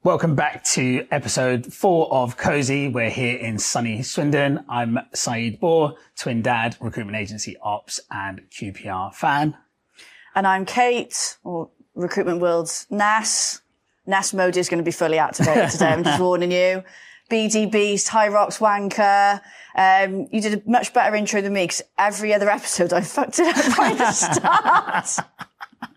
Welcome back to episode 4 of KOSI. We're here in sunny Swindon. I'm Saeed Bohr, twin dad, recruitment agency ops and QPR fan. And I'm Kate, or Recruitment World's NAS. NAS mode is going to be fully activated today, I'm just warning you. BD Beast, High Rocks Wanker. You did a much better intro than me because every other episode I fucked it up right at the start.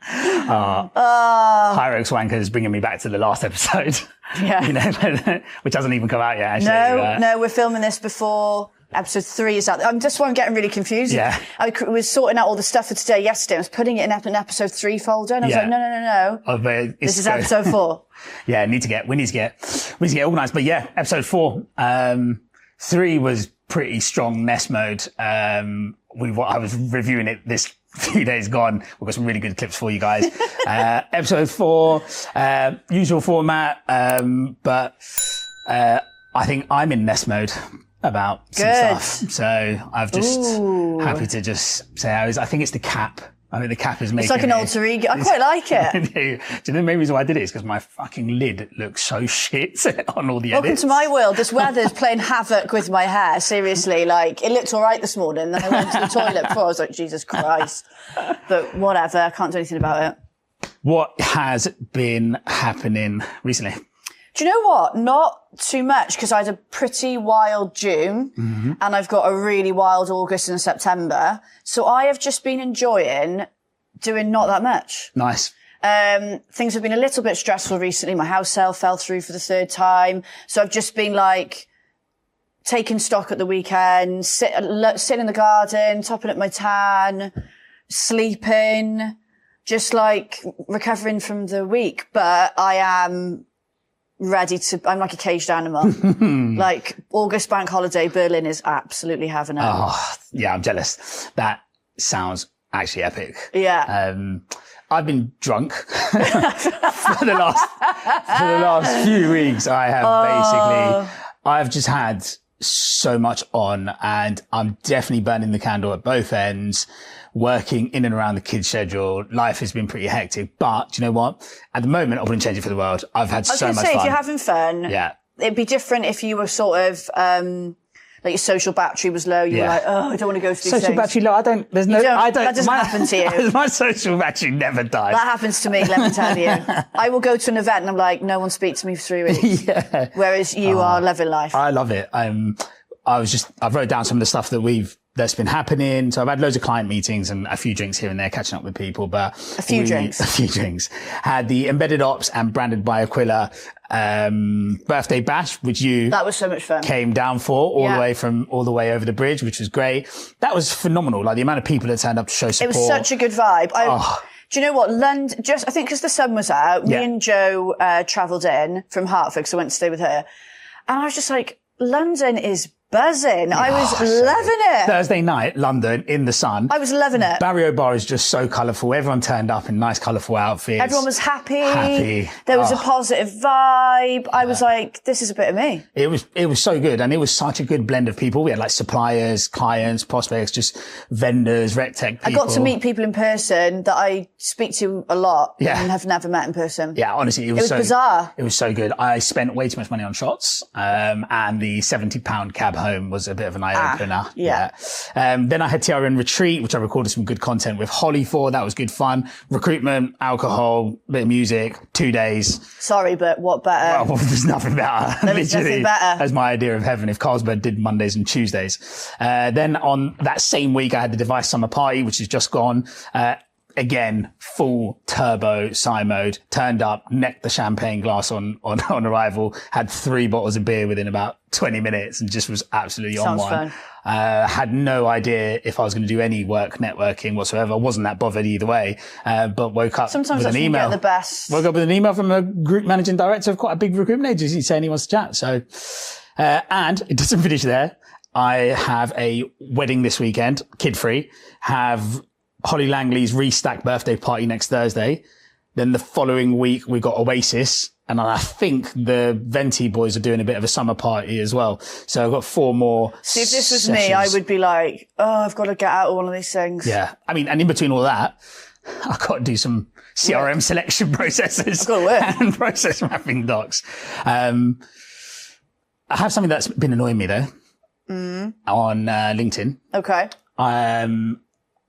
High Rocks Wanker is bringing me back to the last episode. Yeah. Which hasn't even come out yet, actually. No, we're filming this before episode 3 is out. That's why I'm getting really confused. Yeah. I was sorting out all the stuff for today yesterday. I was putting it in an episode 3 folder and I was like, no. Oh, this is episode 4. Yeah, we need to get organised. But yeah, episode 4. 3 was pretty strong NES mode. I was reviewing it this few days gone. We've got some really good clips for you guys. Episode 4, usual format, but I think I'm in NES mode about some stuff. So I've just happy to just say I think it's the cap. I think the cap is making it's like an alter ego. I quite like it. Do you know the main reason why I did it is because my fucking lid looks so shit on all the edits. Welcome to my world. This weather's playing havoc with my hair. Seriously, like it looked all right this morning. Then I went to the toilet before. I was like, Jesus Christ. But whatever. I can't do anything about it. What has been happening recently? Do you know what? Not too much because I had a pretty wild June and I've got a really wild August and September. So I have just been enjoying doing not that much. Nice. Things have been a little bit stressful recently. My house sale fell through for the 3rd time. So I've just been like taking stock at the weekend, sitting in the garden, topping up my tan, sleeping, just like recovering from the week. But I am I'm like a caged animal. Like August bank holiday, Berlin is absolutely having it. Oh, yeah, I'm jealous. That sounds actually epic. Yeah. I've been drunk for the last few weeks. I've just had so much on and I'm definitely burning the candle at both ends, working in and around the kids' schedule. Life has been pretty hectic, but do you know what? At the moment, I wouldn't change it for the world. I've had so much fun. If you're having fun, it'd be different if you were sort of, like your social battery was low. You were like, oh, I don't want to go through these social battery low. That doesn't happen to you. My social battery never dies. That happens to me, let me tell you. I will go to an event and I'm like, no one speaks to me for 3 weeks. Yeah. Whereas you are living life. I love it. I wrote down some of the stuff that's been happening. So I've had loads of client meetings and a few drinks here and there, catching up with people, but a few drinks. Had the Embedded Ops and Branded by Aquila, birthday bash, which that was so much fun. Came down for all the way over the bridge, which was great. That was phenomenal. Like the amount of people that turned up to show support. It was such a good vibe. Do you know what? London, I think because the sun was out, me and Jo, travelled in from Hertford because I went to stay with her. And I was just like, London is buzzing. I was loving it. Thursday night, London, in the sun. I was loving it. Barrio Bar is just so colourful. Everyone turned up in nice, colourful outfits. Everyone was happy. There was a positive vibe. I was like, this is a bit of me. It was so good. And it was such a good blend of people. We had like suppliers, clients, prospects, just vendors, rec tech people. I got to meet people in person that I speak to a lot and have never met in person. Yeah, honestly, it was bizarre. It was so good. I spent way too much money on shots. And the £70 cab home was a bit of an eye-opener. Then I had TRN Retreat, which I recorded some good content with Holly for. That was good fun. Recruitment, alcohol, bit of music, 2 days. Sorry, but what better? Well, there's nothing better. There's nothing better. That's my idea of heaven if Carlsberg did Mondays and Tuesdays. Then on that same week, I had the Device Summer Party, which is just gone. Again, full turbo Psy mode, turned up, necked the champagne glass on arrival, had 3 bottles of beer within about 20 minutes and just was absolutely on one. Sounds fun. Had no idea if I was going to do any work networking whatsoever. I wasn't that bothered either way. But woke up with an email. Get the best. Woke up with an email from a group managing director of quite a big recruitment agency saying he wants to chat. So, and it doesn't finish there. I have a wedding this weekend, kid free, have Holly Langley's Restack birthday party next Thursday. Then the following week, we got Oasis. And I think the Venti boys are doing a bit of a summer party as well. So I've got 4 more See, if this was me, I would be like, oh, I've got to get out of one of these things. Yeah. I mean, and in between all that, I've got to do some CRM selection processes and process mapping docs. I have something that's been annoying me though on LinkedIn. Okay.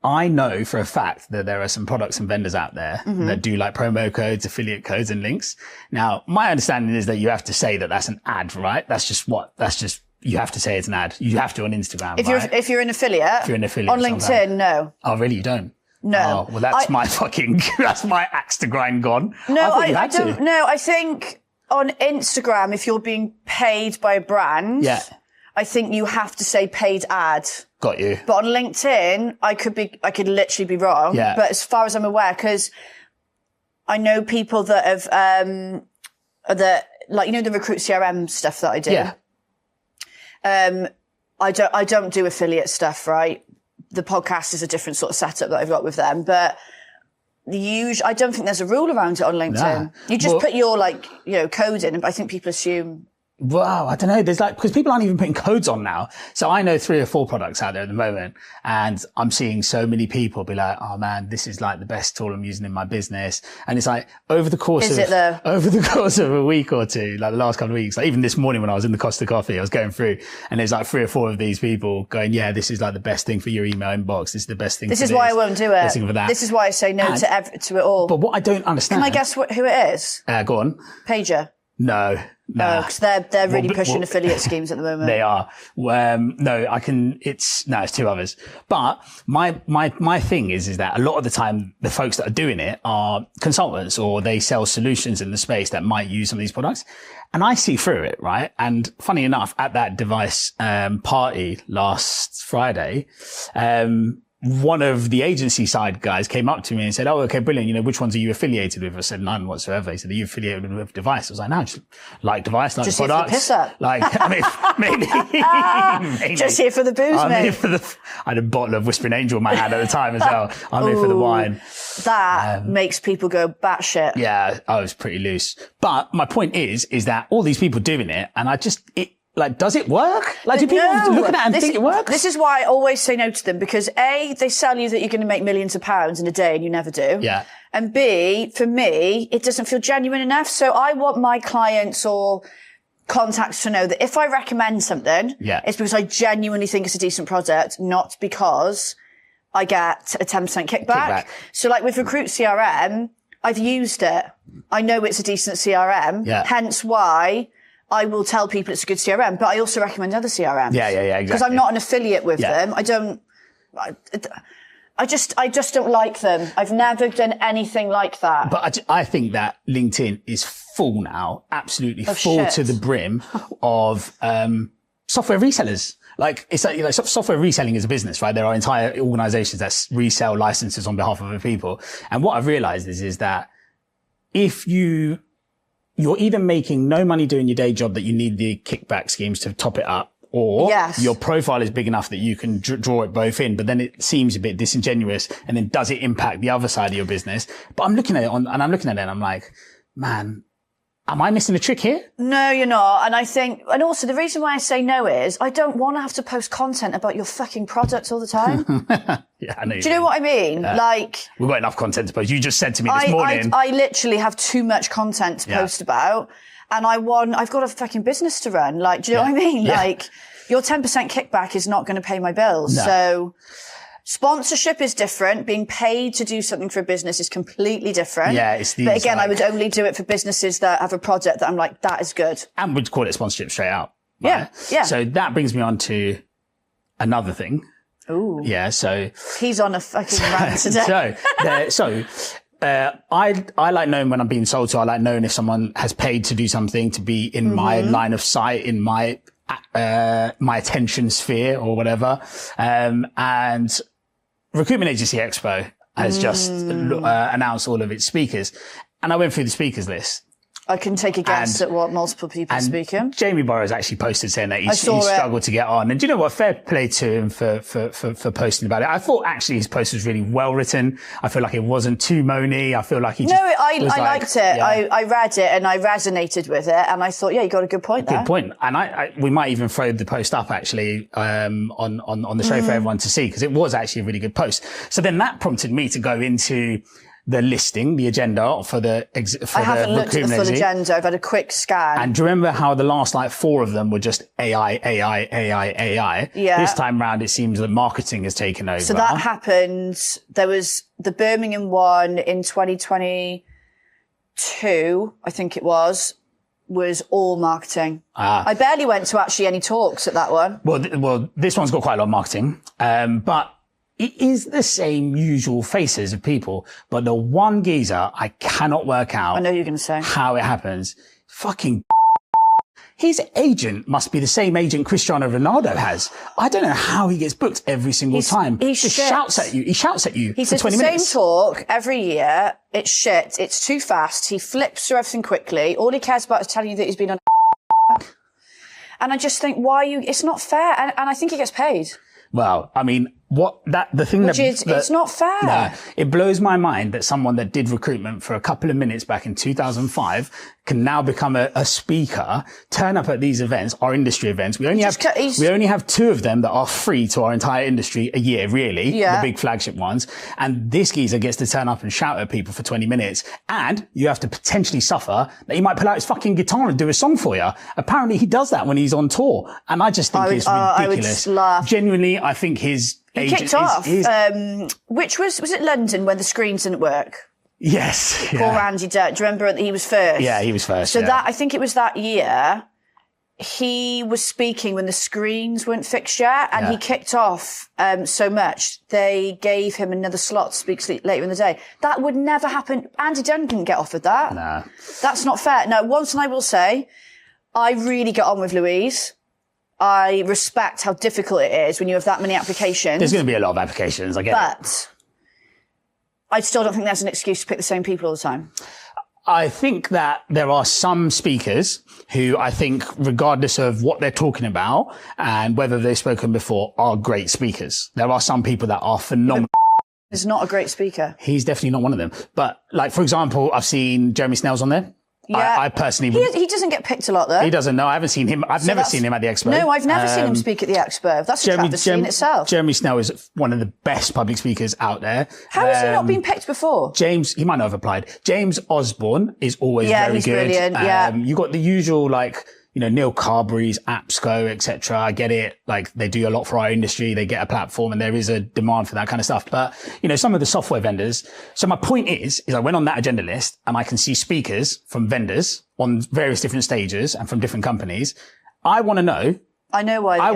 I know for a fact that there are some products and vendors out there that do like promo codes, affiliate codes and links. Now, my understanding is that you have to say that that's an ad, right? You have to say it's an ad. You have to on Instagram. If you're an affiliate. On LinkedIn, no. Oh, really? You don't? No. Oh, well, that's that's my axe to grind gone. No, I don't. No, I think on Instagram, if you're being paid by a brand, I think you have to say paid ad. Got you. But on LinkedIn, I could literally be wrong. Yeah. But as far as I'm aware, because I know people that have, like, you know, the Recruit CRM stuff that I do. Yeah. I don't do affiliate stuff, right? The podcast is a different sort of setup that I've got with them, but I don't think there's a rule around it on LinkedIn. Nah. You just put your code in, and I think people assume. Wow, I don't know. There's because people aren't even putting codes on now. So I know 3 or 4 products out there at the moment, and I'm seeing so many people be like, "Oh man, this is like the best tool I'm using in my business." And it's like over the course of a week or two, like the last couple of weeks, like even this morning when I was in the Costa Coffee, I was going through, and there's like 3 or 4 of these people going, "Yeah, this is like the best thing for your email inbox. This is the best thing. This is why I won't do it. Best thing for that. This is why I say no to it all." But what I don't understand. Can I guess who it is? Go on. Pager. No. No, because they're really pushing affiliate schemes at the moment. They are. It's 2 others. But my thing is that a lot of the time, the folks that are doing it are consultants or they sell solutions in the space that might use some of these products. And I see through it, right? And funny enough, at that device, party last Friday, one of the agency side guys came up to me and said, "Oh, okay, brilliant. You know, which ones are you affiliated with?" I said, "None whatsoever." He said, "Are you affiliated with Device?" I was like, "No, just like Device, like just products." Just here for the piss up. Like, I mean, maybe. Just here for the booze, mate. I had a bottle of Whispering Angel in my hand at the time as well. I'm here for the wine. That makes people go batshit. Yeah, I was pretty loose. But my point is that all these people doing it, and does it work? Like, do people look at that and think it works? This is why I always say no to them, because A, they sell you that you're going to make millions of pounds in a day and you never do. Yeah. And B, for me, it doesn't feel genuine enough. So I want my clients or contacts to know that if I recommend something, it's because I genuinely think it's a decent product, not because I get a 10% kickback. So like with Recruit CRM, I've used it. I know it's a decent CRM. Yeah. Hence why I will tell people it's a good CRM, but I also recommend other CRMs. Yeah, exactly. Because I'm not an affiliate with them. I just don't like them. I've never done anything like that. But I think that LinkedIn is full now, absolutely full to the brim of software resellers. Like, it's like, software reselling is a business, right? There are entire organizations that resell licenses on behalf of other people. And what I've realized is that if you're either making no money doing your day job that you need the kickback schemes to top it up, or your profile is big enough that you can draw it both in, but then it seems a bit disingenuous. And then does it impact the other side of your business? But I'm looking at it and I'm like, man, am I missing a trick here? No, you're not. And also the reason why I say no is I don't want to have to post content about your fucking product all the time. Yeah, I know. Do you know what I mean? We've got enough content to post. You just said to me this morning. I literally have too much content to post about, and I've got a fucking business to run. Like, do you know what I mean? Yeah. Like, your 10% kickback is not going to pay my bills. No. So sponsorship is different. Being paid to do something for a business is completely different. Yeah, it's these. But again, I would only do it for businesses that have a project that I'm like, that is good. And we'd call it sponsorship straight out. Right? Yeah. So that brings me on to another thing. Ooh. Yeah. So he's on a fucking rant today. I like knowing when I'm being sold to. I like knowing if someone has paid to do something, to be in my line of sight, in my attention sphere or whatever. And Recruitment Agency Expo has just announced all of its speakers. And I went through the speakers list. I can take a guess at what multiple people are speaking. Jamie Burrows actually posted saying that he struggled to get on. And do you know what? Fair play to him for posting about it. I thought actually his post was really well written. I feel like it wasn't too moany. I feel like he just I liked it. Yeah. I read it and I resonated with it. And I thought, you got a good point there. Good point. And we might even throw the post up actually, on the show for everyone to see, because it was actually a really good post. So then that prompted me to go into the listing, the agenda for the I haven't looked at the full exec. agenda. I've had a quick scan. And do you remember how the last like 4 of them were just AI? Yeah. This time round, it seems that marketing has taken over. So that happened. There was the Birmingham one in 2022, I think it was all marketing. I barely went to actually any talks at that one. Well, this one's got quite a lot of marketing, but it is the same usual faces of people. But the one geezer, I cannot work out. I know you're going to say how it happens. Fucking his agent must be the same agent Cristiano Ronaldo has. I don't know how he gets booked every single time. He just shouts at you. He shouts at you He for says 20 the minutes. same talk every year. It's shit. It's too fast. He flips through everything quickly. All he cares about is telling you that he's been on. And I just think, it's not fair. And I think he gets paid. Well, I mean, it's not fair. No, it blows my mind that someone that did recruitment for a couple of minutes back in 2005 can now become a speaker, turn up at these events, our industry events. We only have 2 of them that are free to our entire industry a year, really. Yeah. The big flagship ones. And this geezer gets to turn up and shout at people for 20 minutes. And you have to potentially suffer that he might pull out his fucking guitar and do a song for you. Apparently he does that when he's on tour. And I just think it's ridiculous. I would laugh. Genuinely, I think his agent kicked off. Which was it London when the screens didn't work? Yes. Poor Andy Dirt. Do you remember he was first? Yeah, he was first. So I think it was that year, he was speaking when the screens weren't fixed yet, and he kicked off so much, they gave him another slot to speak later in the day. That would never happen. Andy Dunn didn't get offered that. No. That's not fair. Now, one thing I will say, I really get on with Louise. I respect how difficult it is when you have that many applications. There's going to be a lot of applications, I get it. But I still don't think there's an excuse to pick the same people all the time. I think that there are some speakers who I think, regardless of what they're talking about and whether they've spoken before, are great speakers. There are some people that are phenomenal. He's not a great speaker. He's definitely not one of them. But like, for example, I've seen Jeremy Snell's on there. Yeah. I personally... He doesn't get picked a lot, though. He doesn't. No, I haven't seen him. I've never seen him at the Expo. No, I've never seen him speak at the Expo. That's a travesty in itself. Jeremy Snell is one of the best public speakers out there. How has he not been picked before? He might not have applied. James Osborne is always very good. Yeah, he's brilliant. Yeah. You got the usual, like, Neil Carberry's, AppSco, etc. I get it. Like, they do a lot for our industry. They get a platform and there is a demand for that kind of stuff. But, some of the software vendors. So my point is I went on that agenda list and I can see speakers from vendors on various different stages and from different companies. I want to know. I know why. I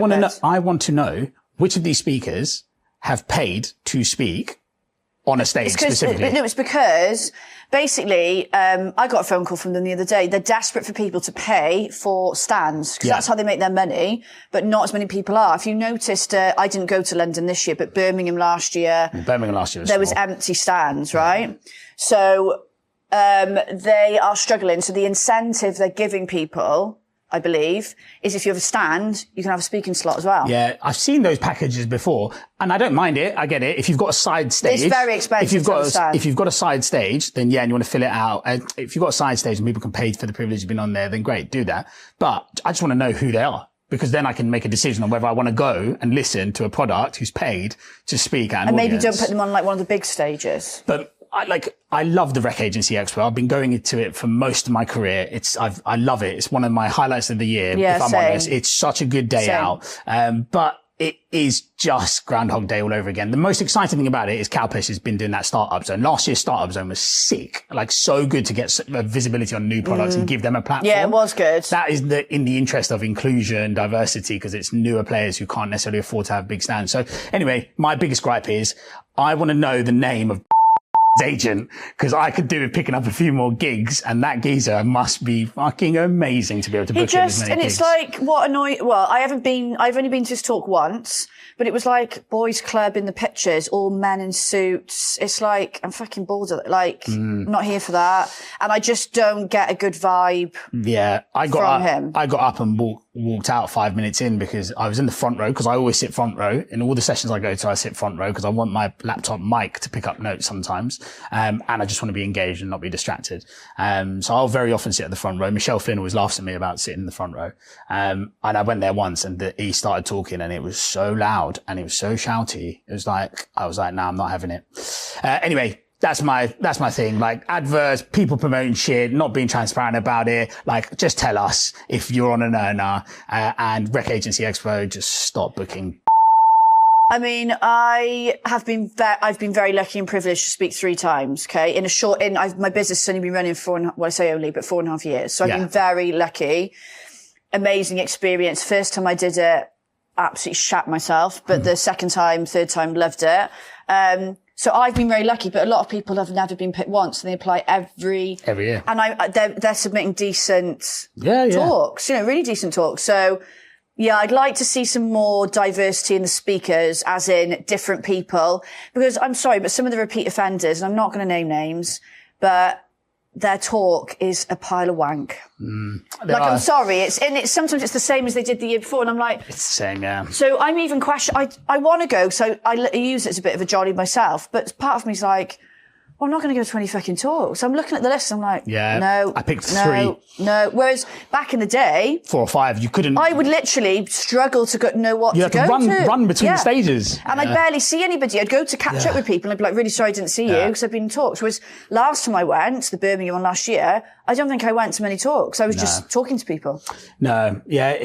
want to know which of these speakers have paid to speak on a stage specifically. No, it's because basically, I got a phone call from them the other day. They're desperate for people to pay for stands because that's how they make their money, but not as many people are. If you noticed, I didn't go to London this year, but Birmingham last year. There was empty stands, right? So, they are struggling. So the incentive they're giving people, I believe, is if you have a stand, you can have a speaking slot as well. Yeah, I've seen those packages before, and I don't mind it. I get it. If you've got a side stage, it's very expensive. If you've got a side stage, then and you want to fill it out. And if you've got a side stage and people can pay for the privilege of being on there, then great, do that. But I just want to know who they are, because then I can make a decision on whether I want to go and listen to a product who's paid to speak at an audience. Maybe don't put them on like one of the big stages. But I love the Rec Agency Expo. I've been going to it for most of my career. I love it. It's one of my highlights of the year. Yeah, if I'm honest, it's such a good day out. But it is just Groundhog Day all over again. The most exciting thing about it is Cowpish has been doing that startup zone. Last year's startup zone was sick. Like, so good to get visibility on new products and give them a platform. Yeah, it was good. That is in the interest of inclusion, diversity, because it's newer players who can't necessarily afford to have big stands. So anyway, my biggest gripe is I want to know the name of agent, because I could do with picking up a few more gigs, and that geezer must be fucking amazing to be able to book as many gigs. It's like, I've only been to his talk once, but it was like boys club in the pictures, all men in suits. It's like, I'm fucking bored of it. Like, I'm not here for that. And I just don't get a good vibe. Yeah. I got up and walked out 5 minutes in because I was in the front row, because I always sit front row. In all the sessions I go to, I sit front row because I want my laptop mic to pick up notes sometimes. And I just want to be engaged and not be distracted. So I'll very often sit at the front row. Michelle Flynn always laughs at me about sitting in the front row. And I went there once and he started talking and it was so loud and it was so shouty. It was like, I was like, nah, I'm not having it. Anyway, That's my thing. Like adverts, people promoting shit, not being transparent about it. Like, just tell us if you're on an earner, and Rec Agency Expo, just stop booking. I mean, I've been very lucky and privileged to speak 3 times. Okay. My business has only been running for 4.5 years. So I've been very lucky. Amazing experience. First time I did it, absolutely shat myself, but the second time, third time, loved it. So I've been very lucky, but a lot of people have never been picked once, and they apply every year. And they're submitting decent talks, really decent talks. So yeah, I'd like to see some more diversity in the speakers, as in different people, because I'm sorry, but some of the repeat offenders, and I'm not going to name names, but their talk is a pile of wank. I'm sorry. Sometimes it's the same as they did the year before. And I'm like, it's the same, yeah. So I'm even questioning, I want to go. So I use it as a bit of a jolly myself, but part of me's like, well, I'm not going to go to 20 fucking talks. I'm looking at the list and I'm like, no. I picked 3. No. Whereas back in the day, 4 or 5, you couldn't. I would literally struggle to know what to go to. You had to run between the stages. And I'd barely see anybody. I'd go to catch up with people and I'd be like, really sorry I didn't see you because I've been in talks. Whereas last time I went to the Birmingham one last year, I don't think I went to many talks. I was just talking to people. No. Yeah.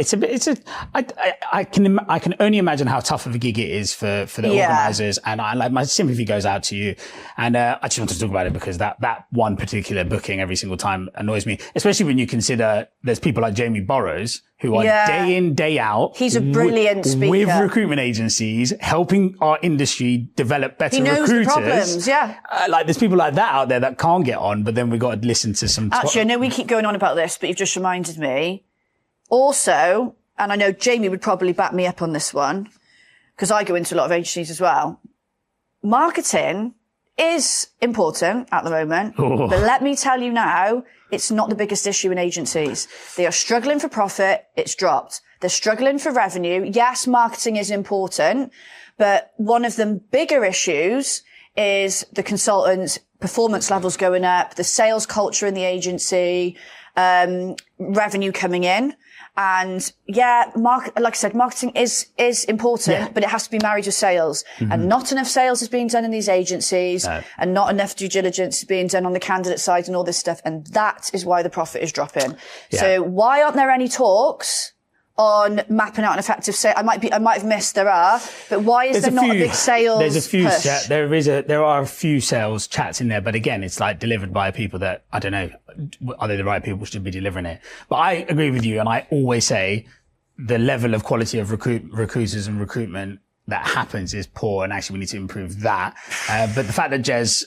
I can only imagine how tough of a gig it is for the organisers. And my sympathy goes out to you. And, I just want to talk about it because that one particular booking every single time annoys me, especially when you consider there's people like Jamie Burrows who are day in, day out. He's a brilliant speaker. With recruitment agencies, helping our industry develop better recruiters. He knows the problems, there's people like that out there that can't get on, but then we've got to listen to some... Actually, I know we keep going on about this, but you've just reminded me. Also, and I know Jamie would probably back me up on this one, because I go into a lot of agencies as well. Marketing is important at the moment, but let me tell you now, it's not the biggest issue in agencies. They are struggling for profit. It's dropped. They're struggling for revenue. Yes, marketing is important, but one of the bigger issues is the consultants' performance levels going up, the sales culture in the agency, revenue coming in. And like I said, marketing is important, but it has to be married with sales. And not enough sales is being done in these agencies, and not enough due diligence is being done on the candidate side and all this stuff. And that is why the profit is dropping. Yeah. So why aren't there any talks on mapping out an effective sale? I might have missed, there are, but why is there not a big sales push? There are a few sales chats in there, but again, it's like delivered by people that, I don't know, are they the right people should be delivering it? But I agree with you, and I always say the level of quality of recruiters and recruitment that happens is poor, and actually we need to improve that. But the fact that Jez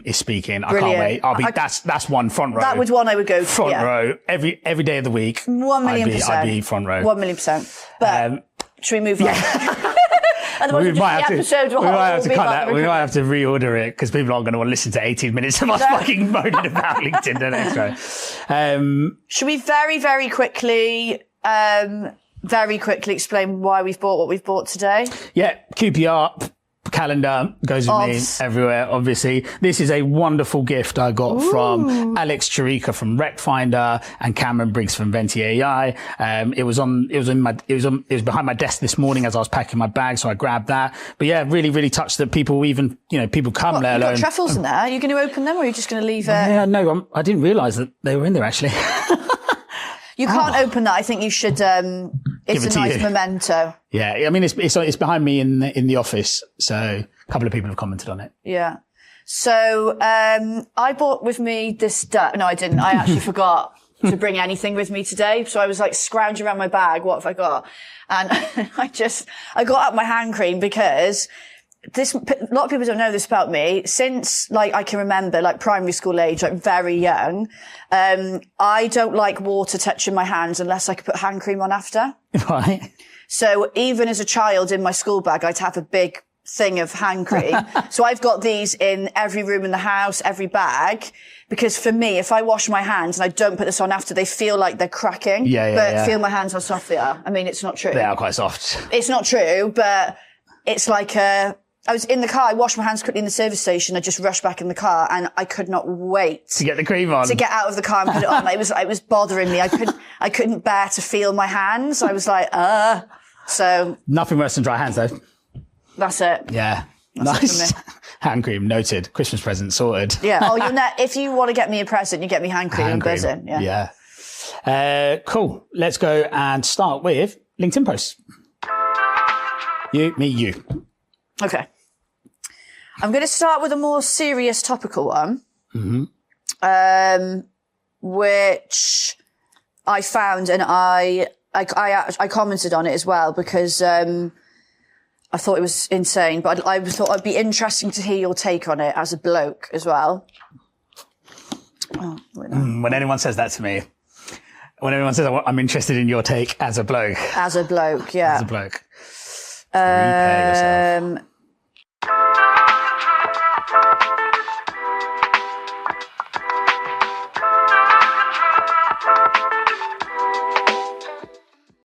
is speaking, brilliant. I can't wait. That's one front row. That was one I would go to. Front row every day of the week. 1,000,000%. I'd be front row. 1,000,000%. But should we move on? We might have to cut that. We might have to reorder it because people aren't going to want to listen to 18 minutes of us fucking moaning about LinkedIn the next row. Should we very quickly explain why we've bought what we've bought today? Yeah, QPR calendar goes with me everywhere, obviously. This is a wonderful gift I got from Alex Chirika from RecFinder and Cameron Briggs from Venti AI. It was behind my desk this morning as I was packing my bag, so I grabbed that. But yeah, really touched that people come, let alone. You've got truffles in there. Are you going to open them, or are you just going to leave it? Yeah, no, I didn't realise that they were in there actually. You can't open that. I think you should. It's a nice memento. Yeah, I mean, it's behind me in the office, so a couple of people have commented on it. Yeah. So I brought with me this. No, I didn't. I actually forgot to bring anything with me today. So I was like scrounging around my bag. What have I got? And I got out my hand cream because. A lot of people don't know this about me. Since I can remember primary school age, very young, I don't like water touching my hands unless I could put hand cream on after. Right. So even as a child in my school bag, I'd have a big thing of hand cream. So I've got these in every room in the house, every bag, because for me, if I wash my hands and I don't put this on after, they feel like they're cracking. But feel my hands how soft they are. I mean, it's not true. They are quite soft. It's not true, but it's like I was in the car, I washed my hands quickly in the service station, I just rushed back in the car, and I could not wait to get the cream on. To get out of the car and put it on. It was bothering me. I couldn't bear to feel my hands. I was like, So nothing worse than dry hands though. That's it. Yeah. That's nice. Hand cream, noted. Christmas present, sorted. Yeah. Oh, if you want to get me a present, you get me hand cream and buzzing. Yeah. Cool. Let's go and start with LinkedIn posts. You. Okay. I'm going to start with a more serious topical one, which I found, and I commented on it as well because I thought it was insane, but I thought it'd be interesting to hear your take on it as a bloke as well. When anyone says that to me, when anyone says I'm interested in your take as a bloke. As a bloke, yeah. As a bloke. Prepare yourself.